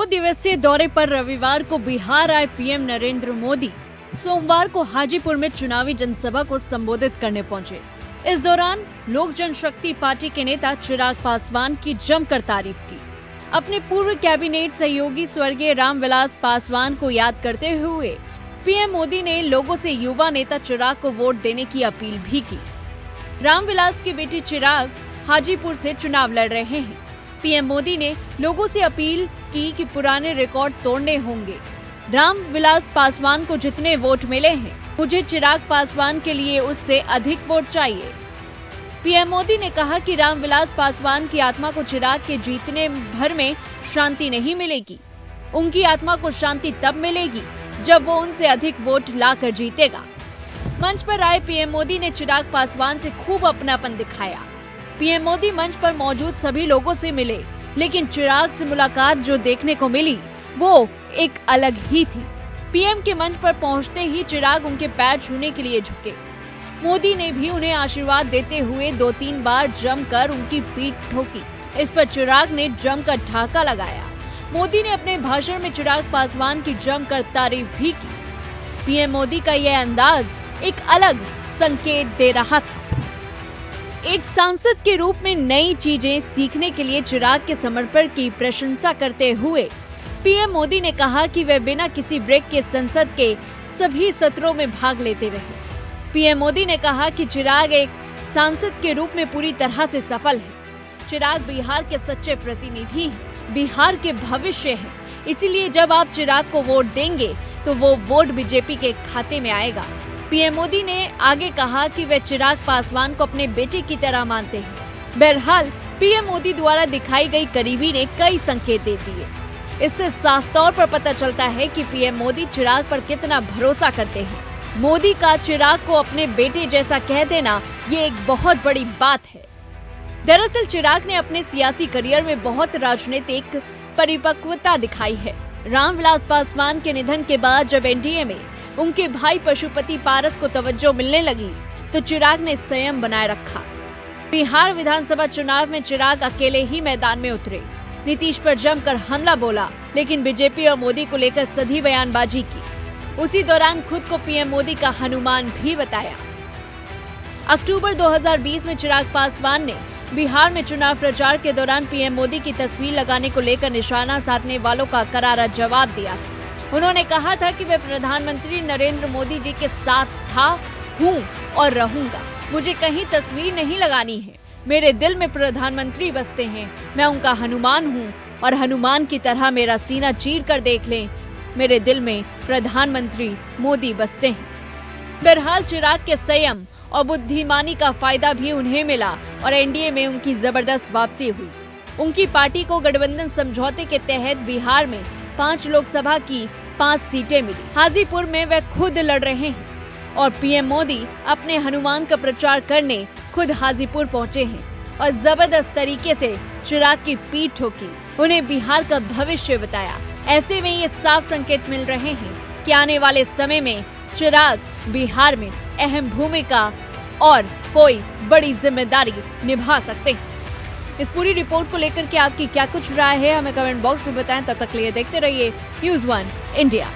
2 दिवसीय दौरे पर रविवार को बिहार आए पीएम नरेंद्र मोदी सोमवार को हाजीपुर में चुनावी जनसभा को संबोधित करने पहुंचे। इस दौरान लोक जनशक्ति पार्टी के नेता चिराग पासवान की जमकर तारीफ की। अपने पूर्व कैबिनेट सहयोगी स्वर्गीय रामविलास पासवान को याद करते हुए पीएम मोदी ने लोगों से युवा नेता चिराग को वोट देने की अपील भी की। रामविलास की बेटी चिराग हाजीपुर से चुनाव लड़ रहे हैं। पीएम मोदी ने लोगों से अपील की कि पुराने रिकॉर्ड तोड़ने होंगे। रामविलास पासवान को जितने वोट मिले हैं, मुझे चिराग पासवान के लिए उससे अधिक वोट चाहिए। पीएम मोदी ने कहा कि रामविलास पासवान की आत्मा को चिराग के जीतने भर में शांति नहीं मिलेगी। उनकी आत्मा को शांति तब मिलेगी जब वो उनसे अधिक वोट लाकर जीतेगा। मंच पर आए पीएम मोदी ने चिराग पासवान से खूब अपनापन दिखाया। पीएम मोदी मंच पर मौजूद सभी लोगों से मिले, लेकिन चिराग से मुलाकात जो देखने को मिली वो एक अलग ही थी। पीएम के मंच पर पहुंचते ही चिराग उनके पैर छूने के लिए झुके। मोदी ने भी उन्हें आशीर्वाद देते हुए 2-3 बार जमकर उनकी पीठ ठोकी। इस पर चिराग ने जमकर ठहाका लगाया। मोदी ने अपने भाषण में चिराग पासवान की जमकर तारीफ भी की। पीएम मोदी का यह अंदाज एक अलग संकेत दे रहा था। एक सांसद के रूप में नई चीजें सीखने के लिए चिराग के समर्पण की प्रशंसा करते हुए पीएम मोदी ने कहा कि वे बिना किसी ब्रेक के संसद के सभी सत्रों में भाग लेते रहे। पीएम मोदी ने कहा कि चिराग एक सांसद के रूप में पूरी तरह से सफल है। चिराग बिहार के सच्चे प्रतिनिधि हैं, बिहार के भविष्य हैं। इसीलिए जब आप चिराग को वोट देंगे तो वो वोट बीजेपी के खाते में आएगा। पीएम मोदी ने आगे कहा कि वे चिराग पासवान को अपने बेटे की तरह मानते हैं। बहरहाल पीएम मोदी द्वारा दिखाई गई करीबी ने कई संकेत दे दिए। इससे साफ तौर पर पता चलता है कि पीएम मोदी चिराग पर कितना भरोसा करते हैं। मोदी का चिराग को अपने बेटे जैसा कह देना ये एक बहुत बड़ी बात है। दरअसल चिराग ने अपने सियासी करियर में बहुत राजनीतिक परिपक्वता दिखाई है। रामविलास पासवान के निधन के बाद जब एनडीए में उनके भाई पशुपति पारस को तवज्जो मिलने लगी तो चिराग ने संयम बनाए रखा। बिहार विधानसभा चुनाव में चिराग अकेले ही मैदान में उतरे। नीतीश पर जमकर हमला बोला, लेकिन बीजेपी और मोदी को लेकर सधी बयानबाजी की। उसी दौरान खुद को पीएम मोदी का हनुमान भी बताया। अक्टूबर 2020 में चिराग पासवान ने बिहार में चुनाव प्रचार के दौरान पीएम मोदी की तस्वीर लगाने को लेकर निशाना साधने वालों का करारा जवाब दिया था। उन्होंने कहा था कि मैं प्रधानमंत्री नरेंद्र मोदी जी के साथ था, हूँ और रहूंगा। मुझे कहीं तस्वीर नहीं लगानी है। मेरे दिल में प्रधानमंत्री बसते हैं। मैं उनका हनुमान हूँ और हनुमान की तरह मेरा सीना चीर कर देख लें। मेरे दिल में प्रधानमंत्री मोदी बसते हैं। बहरहाल चिराग के संयम और बुद्धिमानी का फायदा भी उन्हें मिला और एनडीए में उनकी जबरदस्त वापसी हुई। उनकी पार्टी को गठबंधन समझौते के तहत बिहार में 5 लोकसभा की 5 सीटें मिली। हाजीपुर में वे खुद लड़ रहे हैं और पीएम मोदी अपने हनुमान का प्रचार करने खुद हाजीपुर पहुंचे हैं और जबरदस्त तरीके से चिराग की पीठ ठोकी, उन्हें बिहार का भविष्य बताया। ऐसे में ये साफ संकेत मिल रहे हैं कि आने वाले समय में चिराग बिहार में अहम भूमिका और कोई बड़ी जिम्मेदारी निभा सकते हैं। इस पूरी रिपोर्ट को लेकर के आपकी क्या कुछ राय है, हमें कमेंट बॉक्स में बताएं। तब तक के लिए देखते रहिए News One India।